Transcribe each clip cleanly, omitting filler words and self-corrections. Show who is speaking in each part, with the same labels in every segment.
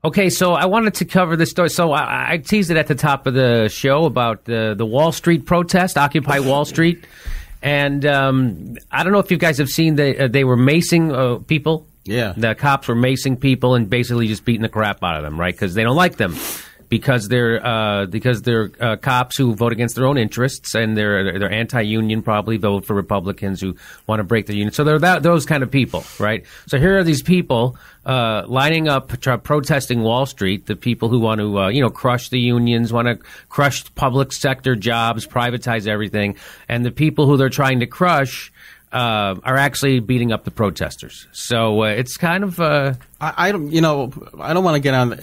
Speaker 1: Okay, so I wanted to cover this story. So I teased it at the top of the show about the Wall Street protest, Occupy Wall Street. And I don't know if you guys have seen they were macing people.
Speaker 2: Yeah.
Speaker 1: The cops were macing people and basically just beating the crap out of them, right? Because they don't like them. Because they're cops who vote against their own interests, and they're anti-union, probably vote for Republicans who want to break the union. So they're those kind of people, right? So here are these people lining up, protesting Wall Street. The people who want to crush the unions, want to crush public sector jobs, privatize everything, and the people who they're trying to crush are actually beating up the protesters. So it's kind of
Speaker 2: I don't want to get on.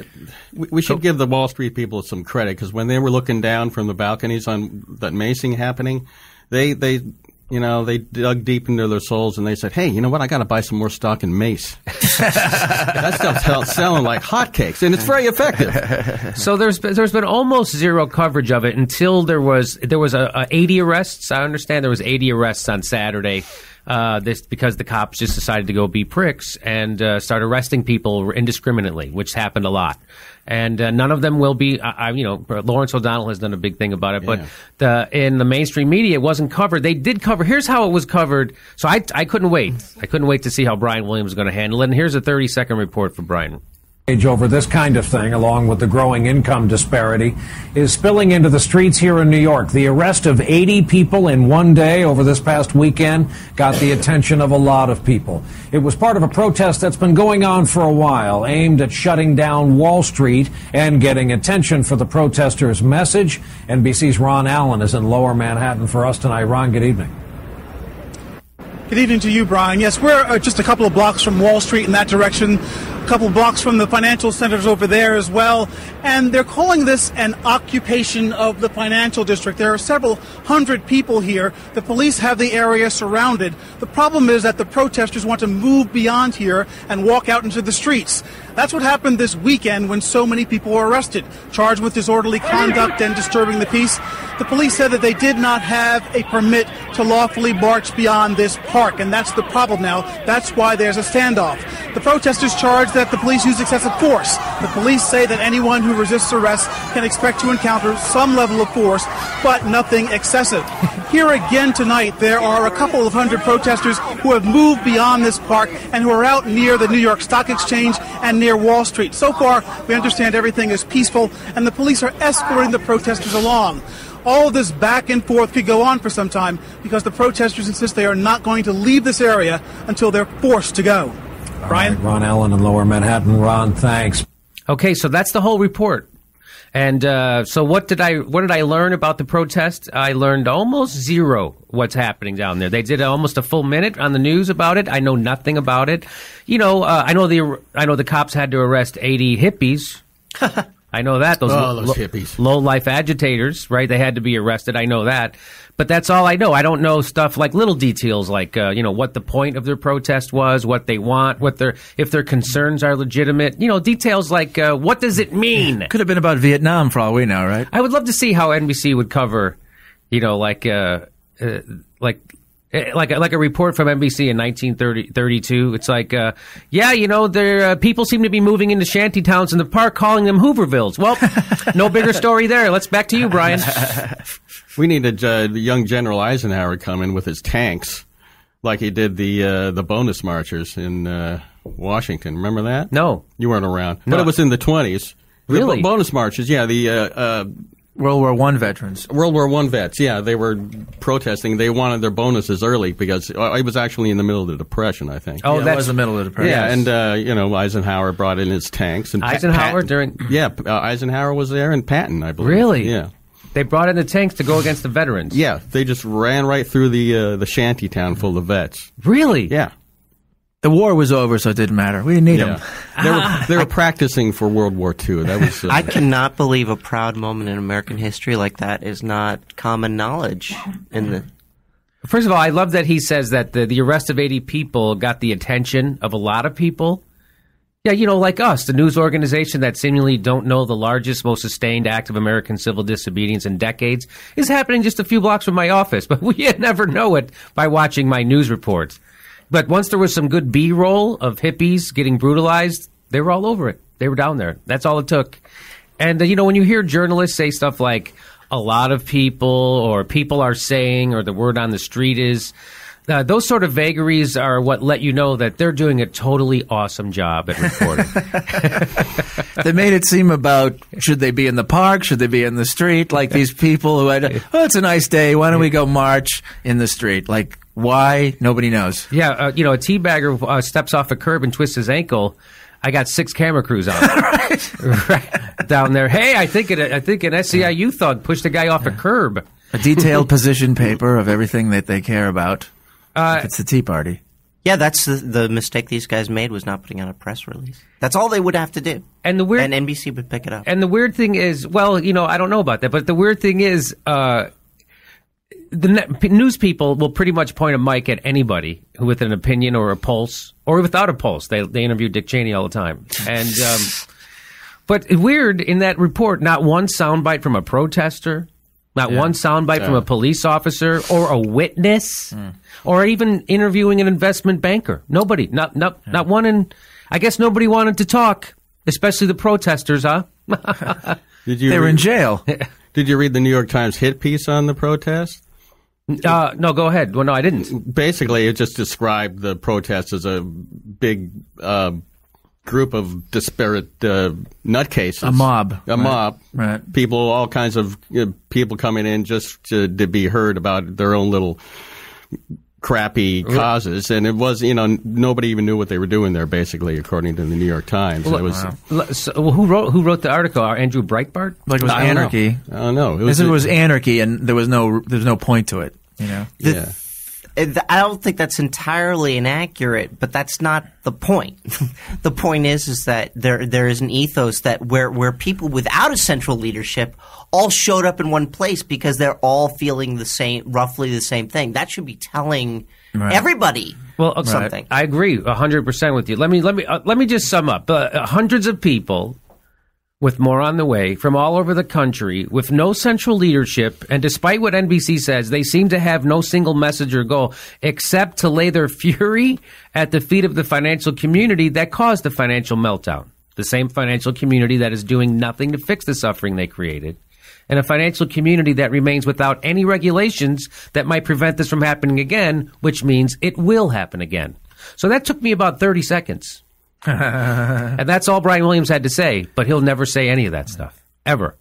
Speaker 2: We should give the Wall Street people some credit, because when they were looking down from the balconies on that macing happening, they dug deep into their souls and they said, "Hey, you know what? I got to buy some more stock in Mace." That stuff's selling like hotcakes, and it's very effective.
Speaker 1: So there's been almost zero coverage of it until there was 80 arrests. I understand there was 80 arrests on Saturday. Because the cops just decided to go be pricks and start arresting people indiscriminately, which happened a lot. And none of them will be. Lawrence O'Donnell has done a big thing about it, but in the mainstream media, it wasn't covered. They did cover. Here's how it was covered. So I couldn't wait. I couldn't wait to see how Brian Williams was going to handle it. And here's a 30-second report for Brian.
Speaker 3: Over this kind of thing, along with the growing income disparity, is spilling into the streets here in New York. The arrest of 80 people in one day over this past weekend got the attention of a lot of people. It was part of a protest that's been going on for a while, aimed at shutting down Wall Street and getting attention for the protesters' message. NBC's Ron Allen is in Lower Manhattan for us tonight. Ron, good evening.
Speaker 4: Good evening to you, Brian. Yes, we're just a couple of blocks from Wall Street in that direction, a couple of blocks from the financial centers over there as well. And they're calling this an occupation of the financial district. There are several hundred people here. The police have the area surrounded. The problem is that the protesters want to move beyond here and walk out into the streets. That's what happened this weekend when so many people were arrested, charged with disorderly conduct and disturbing the peace. The police said that they did not have a permit to lawfully march beyond this park, and that's the problem now. That's why there's a standoff. The protesters charge that the police use excessive force. The police say that anyone who resists arrest can expect to encounter some level of force, but nothing excessive. Here again tonight, there are a couple of hundred protesters who have moved beyond this park and who are out near the New York Stock Exchange and near Wall Street. So far, we understand everything is peaceful, and the police are escorting the protesters along. All of this back and forth could go on for some time because the protesters insist they are not going to leave this area until they're forced to go. Brian?
Speaker 3: Right, Ron Allen in Lower Manhattan. Ron, thanks.
Speaker 1: Okay, so that's the whole report. And so what did I learn about the protest? I learned almost zero what's happening down there. They did almost a full minute on the news about it. I know nothing about it. I know the cops had to arrest 80 hippies. I know that. Those
Speaker 2: hippies.
Speaker 1: Low-life agitators, right? They had to be arrested. I know that. But that's all I know. I don't know stuff like little details like, what the point of their protest was, what they want, if their concerns are legitimate. Details like, what does it mean?
Speaker 5: Could have been about Vietnam for all we know, right?
Speaker 1: I would love to see how NBC would cover, like a report from NBC in 1932. It's like, people seem to be moving into shanty towns in the park, calling them Hoovervilles. Well, no bigger story there. Let's back to you, Brian.
Speaker 2: We needed the young General Eisenhower come in with his tanks, like he did the bonus marchers in Washington. Remember that?
Speaker 1: No,
Speaker 2: you weren't around,
Speaker 1: no.
Speaker 2: But it was in the 20s.
Speaker 1: Really?
Speaker 2: The bonus marches, yeah. The
Speaker 5: World War I veterans.
Speaker 2: World War I vets, yeah. They were protesting. They wanted their bonuses early because it was actually in the middle of the Depression, I think.
Speaker 1: Oh,
Speaker 5: that was the middle of the Depression.
Speaker 2: Yeah, and, Eisenhower brought in his tanks. And
Speaker 1: Eisenhower
Speaker 2: Eisenhower was there, and Patton, I believe.
Speaker 1: Really?
Speaker 2: Yeah.
Speaker 1: They brought in the tanks to go against the veterans.
Speaker 2: Yeah, they just ran right through the shanty town full of vets.
Speaker 1: Really?
Speaker 2: Yeah.
Speaker 5: The war was over, so it didn't matter. We didn't need them.
Speaker 2: They were practicing for World War II. That was.
Speaker 6: I cannot believe a proud moment in American history like that is not common knowledge.
Speaker 1: First of all, I love that he says that the arrest of 80 people got the attention of a lot of people. Yeah, like us, the news organization that seemingly don't know the largest, most sustained act of American civil disobedience in decades is happening just a few blocks from my office, but we never know it by watching my news reports. But once there was some good B-roll of hippies getting brutalized, they were all over it. They were down there. That's all it took. And, when you hear journalists say stuff like a lot of people or people are saying or the word on the street is, those sort of vagaries are what let you know that they're doing a totally awesome job at reporting.
Speaker 5: They made it seem about should they be in the park, should they be in the street, like these people who had, it's a nice day, why don't we go march in the street? Like, why? Nobody knows.
Speaker 1: Yeah, a teabagger steps off a curb and twists his ankle. I got 6 camera crews on right down there. Hey, I think an SEIU thug pushed a guy off a curb.
Speaker 5: A detailed position paper of everything that they care about. If it's the Tea Party.
Speaker 6: Yeah, that's the mistake these guys made, was not putting out a press release. That's all they would have to do. And NBC would pick it up.
Speaker 1: And the weird thing is, well, I don't know about that, but the weird thing is, the news people will pretty much point a mic at anybody with an opinion or a pulse, or without a pulse. They interview Dick Cheney all the time. And but weird, in that report, not one soundbite from a protester, not one soundbite from a police officer or a witness, or even interviewing an investment banker. Nobody, not one. I guess nobody wanted to talk, especially the protesters, huh?
Speaker 5: They were in jail.
Speaker 2: Did you read the New York Times hit piece on the protest?
Speaker 1: No, go ahead. Well, no, I didn't.
Speaker 2: Basically, it just described the protest as a big group of disparate nutcases.
Speaker 5: A mob.
Speaker 2: Mob.
Speaker 5: Right.
Speaker 2: People, all kinds of people coming in just to be heard about their own little crappy causes. And it was, nobody even knew what they were doing there, basically, according to the New York Times.
Speaker 1: Well,
Speaker 2: it was,
Speaker 1: so, who wrote the article? Andrew Breitbart?
Speaker 5: Like it was anarchy.
Speaker 2: I don't know.
Speaker 5: It was anarchy, and there was no point to it.
Speaker 6: I don't think that's entirely inaccurate, but that's not the point. The point is that there is an ethos that where people without a central leadership all showed up in one place because they're all feeling roughly the same thing. That should be telling everybody something.
Speaker 1: I agree 100% with you. Let me just sum up. Hundreds of people, with more on the way, from all over the country, with no central leadership, and despite what NBC says, they seem to have no single message or goal except to lay their fury at the feet of the financial community that caused the financial meltdown. The same financial community that is doing nothing to fix the suffering they created. And a financial community that remains without any regulations that might prevent this from happening again, which means it will happen again. So that took me about 30 seconds. And that's all Brian Williams had to say, but he'll never say any of that stuff, ever.